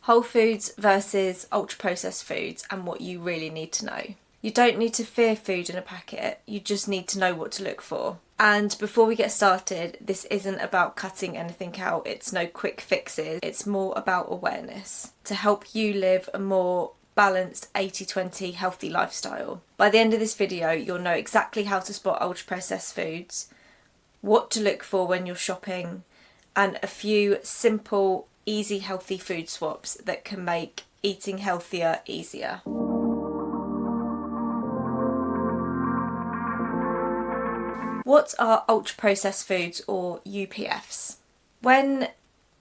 Whole foods versus ultra-processed foods and what you really need to know. You don't need to fear food in a packet, you just need to know what to look for. And before we get started, this isn't about cutting anything out, it's no quick fixes, it's more about awareness to help you live a more balanced 80-20 healthy lifestyle. By the end of this video, you'll know exactly how to spot ultra-processed foods, what to look for when you're shopping, and a few simple, easy, healthy food swaps that can make eating healthier easier. What are ultra-processed foods, or UPFs? When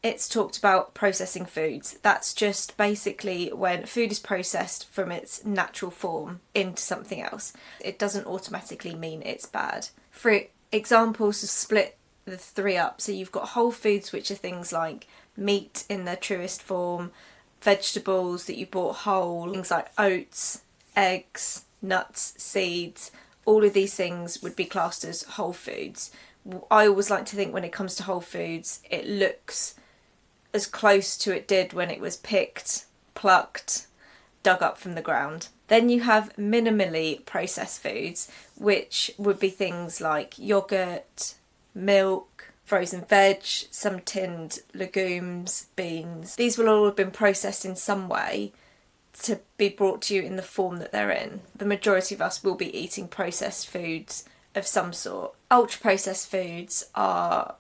it's talked about processing foods, that's just basically when food is processed from its natural form into something else. It doesn't automatically mean it's bad. For examples, to split the three up, so you've got whole foods, which are things like meat in their truest form, vegetables that you bought whole, things like oats, eggs, nuts, seeds. All of these things would be classed as whole foods. I always like to think when it comes to whole foods, it looks as close to it did when it was picked, plucked, dug up from the ground. Then you have minimally processed foods, which would be things like yogurt, milk, frozen veg, some tinned legumes, beans. These will all have been processed in some way to be brought to you in the form that they're in. The majority of us will be eating processed foods of some sort. Ultra processed foods are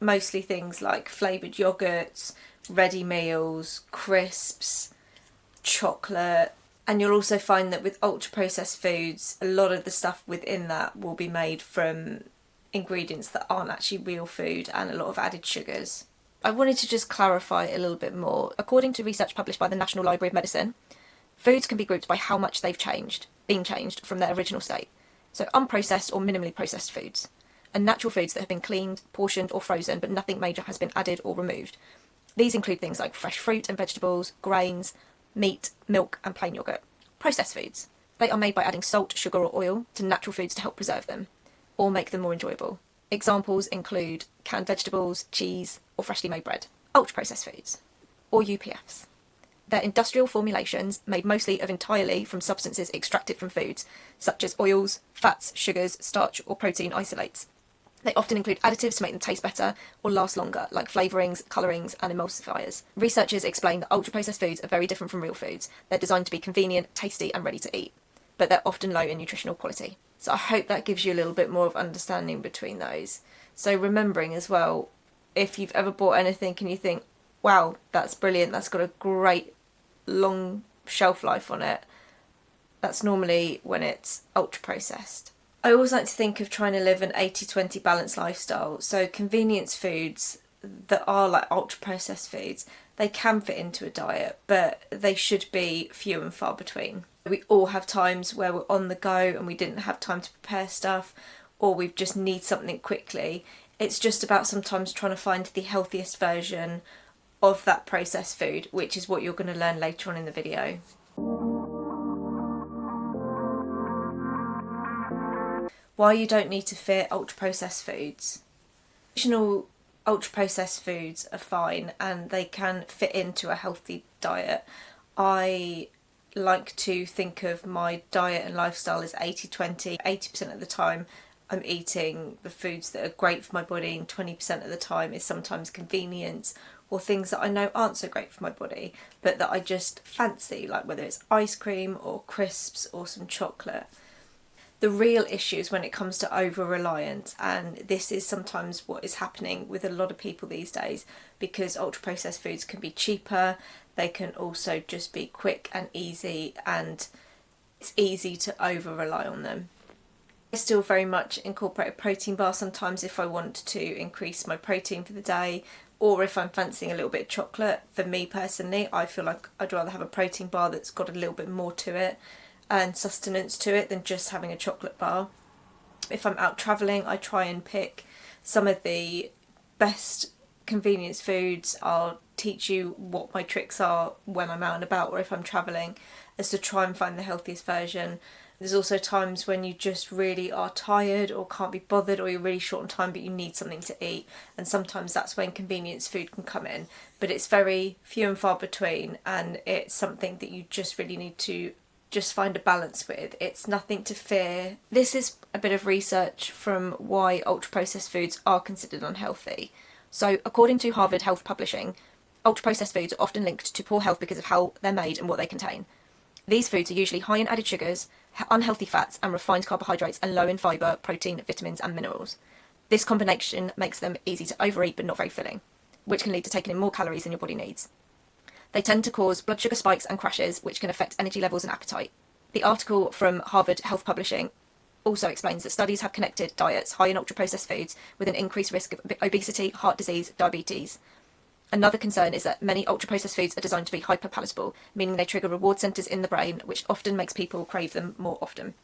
mostly things like flavoured yogurts, ready meals, crisps, chocolate. And you'll also find that with ultra processed foods, a lot of the stuff within that will be made from ingredients that aren't actually real food and a lot of added sugars. I wanted to just clarify a little bit more. According to research published by the National Library of Medicine, foods can be grouped by how much they've been changed from their original state. So unprocessed or minimally processed foods, and natural foods that have been cleaned, portioned or frozen but nothing major has been added or removed. These include things like fresh fruit and vegetables, grains, meat, milk and plain yogurt. Processed foods. They are made by adding salt, sugar or oil to natural foods to help preserve them or make them more enjoyable. Examples include canned vegetables, cheese or freshly made bread. Ultra-processed foods, or UPFs. They're industrial formulations made mostly of entirely from substances extracted from foods, such as oils, fats, sugars, starch or protein isolates. They often include additives to make them taste better or last longer, like flavourings, colourings and emulsifiers. Researchers explain that ultra-processed foods are very different from real foods. They're designed to be convenient, tasty and ready to eat, but they're often low in nutritional quality. So I hope that gives you a little bit more of understanding between those. So remembering as well, if you've ever bought anything and you think, wow, that's brilliant, that's got a great long shelf life on it, that's normally when it's ultra processed. I always like to think of trying to live an 80-20 balanced lifestyle. So convenience foods that are like ultra processed foods, they can fit into a diet, but they should be few and far between. We all have times where we're on the go and we didn't have time to prepare stuff, or we just need something quickly. It's just about sometimes trying to find the healthiest version of that processed food, which is what you're going to learn later on in the video. Why you don't need to fear ultra processed foods. Traditional ultra processed foods are fine and they can fit into a healthy diet. I like to think of my diet and lifestyle as 80-20. 80% of the time I'm eating the foods that are great for my body, and 20% of the time is sometimes convenience or things that I know aren't so great for my body but that I just fancy, like whether it's ice cream or crisps or some chocolate. The real issue is when it comes to over-reliance, and this is sometimes what is happening with a lot of people these days, because ultra-processed foods can be cheaper, they can also just be quick and easy, and it's easy to over-rely on them. I still very much incorporate a protein bar sometimes if I want to increase my protein for the day, or if I'm fancying a little bit of chocolate. For me personally, I feel like I'd rather have a protein bar that's got a little bit more to it and sustenance to it than just having a chocolate bar. If I'm out travelling, I try and pick some of the best convenience foods. I'll teach you what my tricks are when I'm out and about or if I'm travelling, as to try and find the healthiest version. There's also times when you just really are tired or can't be bothered, or you're really short on time but you need something to eat, and sometimes that's when convenience food can come in. But it's very few and far between, and it's something that you just really need to just find a balance with. It's nothing to fear. This is a bit of research from why ultra-processed foods are considered unhealthy. So according to Harvard Health Publishing, ultra-processed foods are often linked to poor health because of how they're made and what they contain. These foods are usually high in added sugars, unhealthy fats and refined carbohydrates, and low in fibre, protein, vitamins and minerals. This combination makes them easy to overeat but not very filling, which can lead to taking in more calories than your body needs. They tend to cause blood sugar spikes and crashes, which can affect energy levels and appetite. The article from Harvard Health Publishing also explains that studies have connected diets high in ultra-processed foods with an increased risk of obesity, heart disease, diabetes. Another concern is that many ultra-processed foods are designed to be hyperpalatable, meaning they trigger reward centres in the brain, which often makes people crave them more often.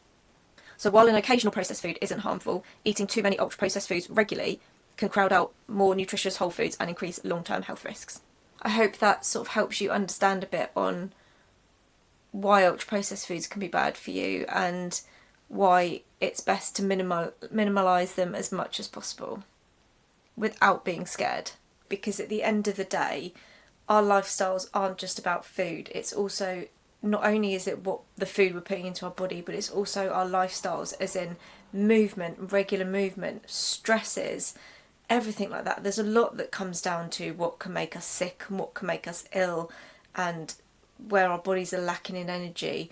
So while an occasional processed food isn't harmful, eating too many ultra-processed foods regularly can crowd out more nutritious whole foods and increase long-term health risks. I hope that sort of helps you understand a bit on why ultra-processed foods can be bad for you and why it's best to minimalise them as much as possible without being scared. Because at the end of the day, our lifestyles aren't just about food. It's also, not only is it what the food we're putting into our body, but it's also our lifestyles, as in movement, regular movement, stresses, everything like that. There's a lot that comes down to what can make us sick and what can make us ill, and where our bodies are lacking in energy.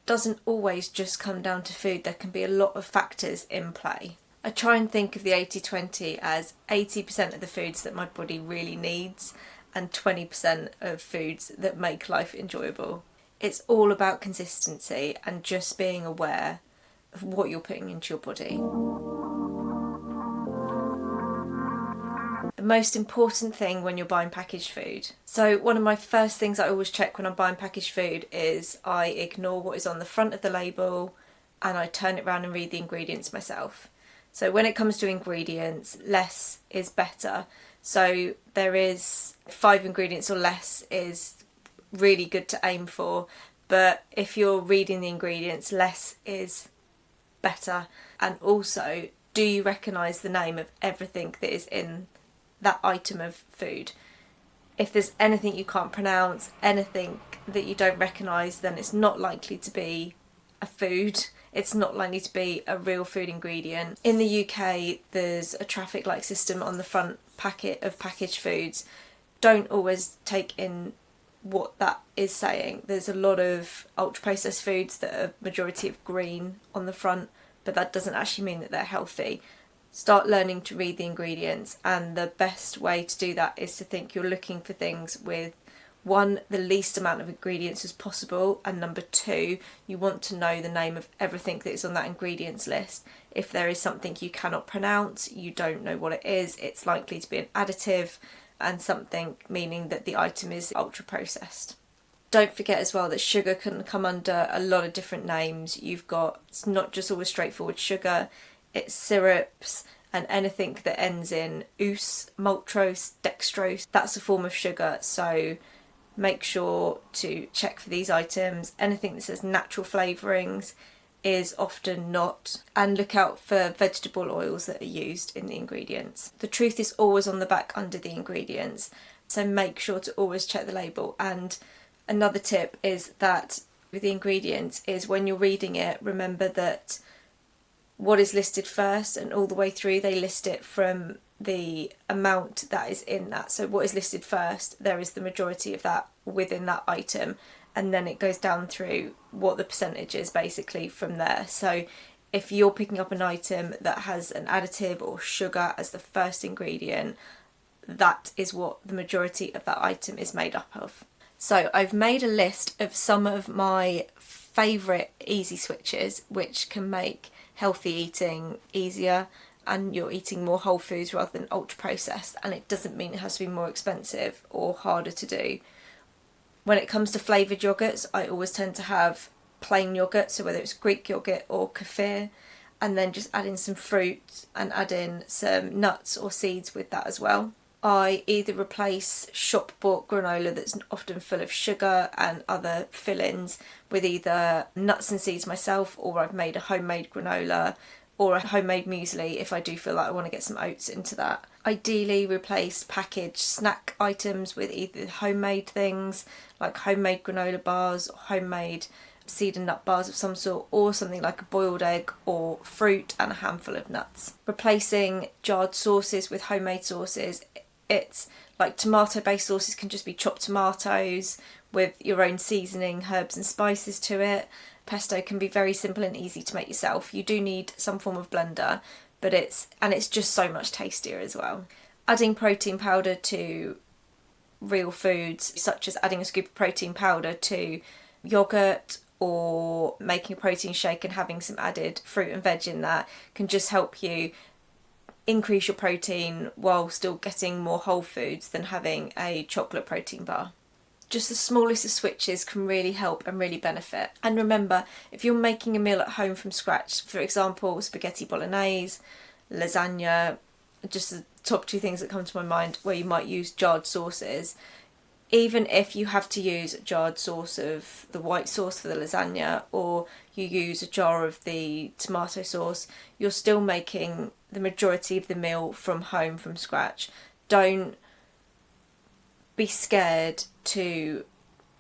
Doesn't always just come down to food. There can be a lot of factors in play. I try and think of the 80-20 as 80% of the foods that my body really needs and 20% of foods that make life enjoyable. It's all about consistency and just being aware of what you're putting into your body. The most important thing when you're buying packaged food. So one of my first things I always check when I'm buying packaged food is I ignore what is on the front of the label and I turn it around and read the ingredients myself. So when it comes to ingredients, less is better. So there is 5 ingredients or less is really good to aim for. But if you're reading the ingredients, less is better. And also, do you recognise the name of everything that is in that item of food? If there's anything you can't pronounce, anything that you don't recognise, then it's not likely to be a food. It's not likely to be a real food ingredient. In the UK, there's a traffic light system on the front packet of packaged foods. Don't always take in what that is saying. There's a lot of ultra-processed foods that are majority of green on the front, but that doesn't actually mean that they're healthy. Start learning to read the ingredients, and the best way to do that is to think you're looking for things with 1, the least amount of ingredients as possible, and number 2, you want to know the name of everything that is on that ingredients list. If there is something you cannot pronounce, you don't know what it is, it's likely to be an additive, and something meaning that the item is ultra processed. Don't forget as well that sugar can come under a lot of different names. It's not just always straightforward sugar, it's syrups, and anything that ends in ose, maltose, dextrose, that's a form of sugar. So make sure to check for these items. Anything that says natural flavourings is often not, and look out for vegetable oils that are used in the ingredients. The truth is always on the back under the ingredients, so make sure to always check the label. And another tip is that with the ingredients is when you're reading it, remember that what is listed first, and all the way through they list it from the amount that is in that. So what is listed first, there is the majority of that within that item, and then it goes down through what the percentage is basically from there. So if you're picking up an item that has an additive or sugar as the first ingredient, that is what the majority of that item is made up of. So I've made a list of some of my favourite easy switches which can make healthy eating easier, and you're eating more whole foods rather than ultra processed, and it doesn't mean it has to be more expensive or harder to do. When it comes to flavoured yogurts, I always tend to have plain yogurt, so whether it's Greek yogurt or kefir, and then just add in some fruit and add in some nuts or seeds with that as well. I either replace shop bought granola that's often full of sugar and other fillings with either nuts and seeds myself, or I've made a homemade granola or a homemade muesli if I do feel like I want to get some oats into that. Ideally replace packaged snack items with either homemade things like homemade granola bars or homemade seed and nut bars of some sort, or something like a boiled egg or fruit and a handful of nuts. Replacing jarred sauces with homemade sauces. It's like tomato based sauces can just be chopped tomatoes with your own seasoning, herbs and spices to it. Pesto can be very simple and easy to make yourself. You do need some form of blender, but it's just so much tastier as well. Adding protein powder to real foods, such as adding a scoop of protein powder to yogurt or making a protein shake and having some added fruit and veg in that, can just help you increase your protein while still getting more whole foods than having a chocolate protein bar. Just the smallest of switches can really help and really benefit. And remember, if you're making a meal at home from scratch, for example, spaghetti bolognese, lasagna, just the top two things that come to my mind where you might use jarred sauces, even if you have to use a jarred sauce of the white sauce for the lasagna, or you use a jar of the tomato sauce, you're still making the majority of the meal from home from scratch. Don't be scared to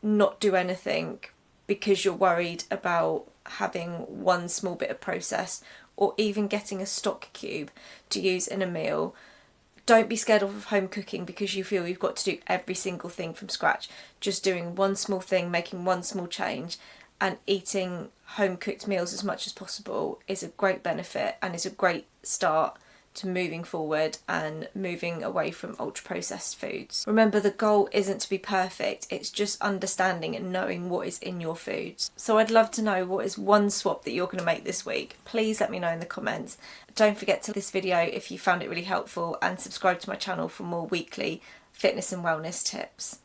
not do anything because you're worried about having one small bit of process, or even getting a stock cube to use in a meal. Don't be scared off of home cooking because you feel you've got to do every single thing from scratch. Just doing one small thing, making one small change, and eating home cooked meals as much as possible is a great benefit and is a great start to moving forward and moving away from ultra processed foods. Remember, the goal isn't to be perfect, it's just understanding and knowing what is in your foods. So I'd love to know, what is one swap that you're going to make this week? Please let me know in the comments. Don't forget to like this video if you found it really helpful, and subscribe to my channel for more weekly fitness and wellness tips.